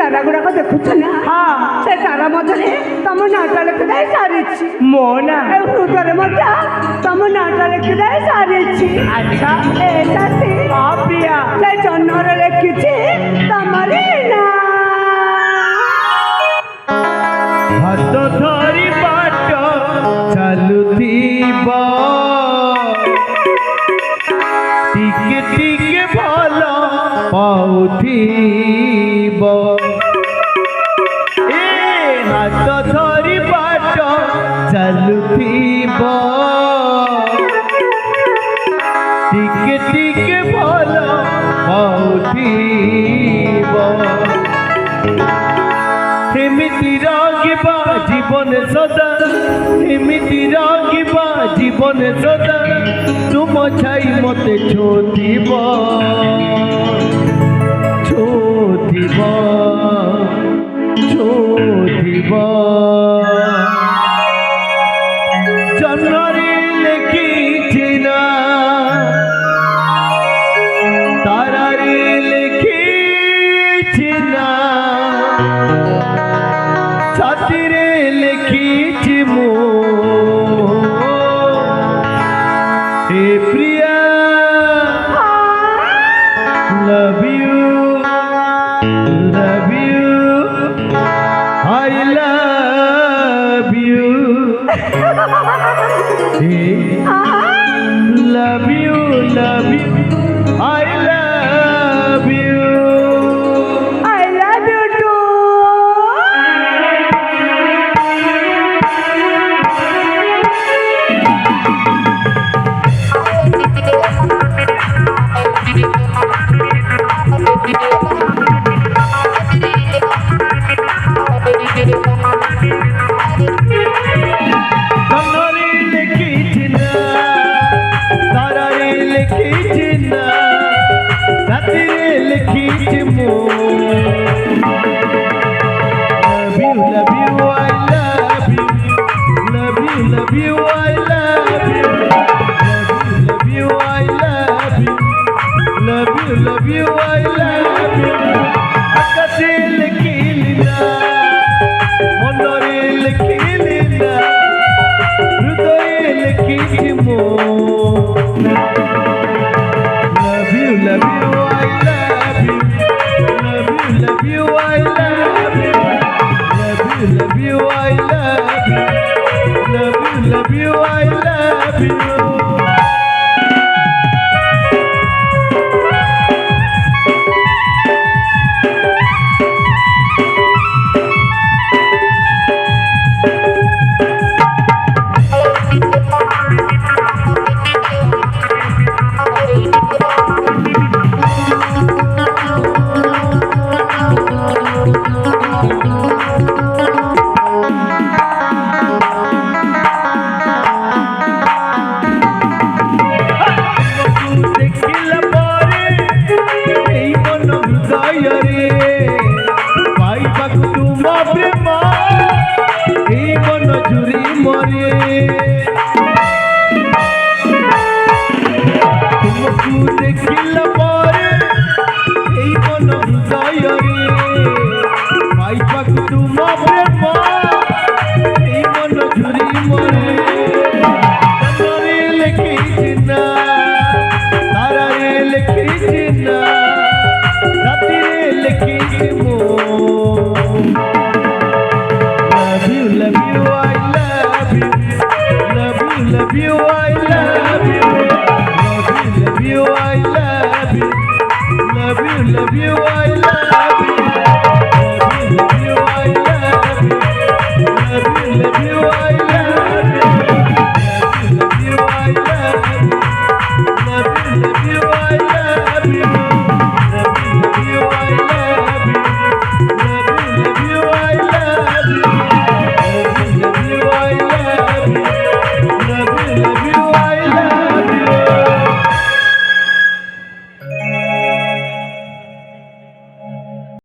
तारा गुड़ाक देखुच ना हाँ से तारा मध्य तुम नाटा लिखिद सारी मो ना हृदय तुम नाटा लिखिद सारी अच्छा हाँ प्रिया से जन्मर लिखी तमरी ना हाथ धरी बाट चलुथिबा टिके टिके भल पाउथिबा हाथ धरी बाट चलुथिबा टिके टिके भल पाउथिबा एमिति रागिबा जीवन सदा एमिति रागिबा जीवन सदा तुम छाई मते छोथिबा छोथिबा छोथिबा जन्मरे लिखिछि ना तारारे लिखिछि ना छातीरे लिखिछि मो हे Priya love you I love you hey love you I love you too तमरे लिखिछि ना तारारे लिखिछि ना छातीरे लिखिछि मो love you I love you love you I love you love you I love you love you I love you आकाशे लिखिली ना मनरे लिखिली ना हृदय लिखिछि मो love you I love you love you I love you love you I love you love you I love you तुमको देखिला पारे एई मन हृदय रे पाइबा तुम प्रेम एई मन झुरी मरे तमरे लिखिछि ना तारारे लिखिछि ना छातीरे लिखिछि मो love you I love you I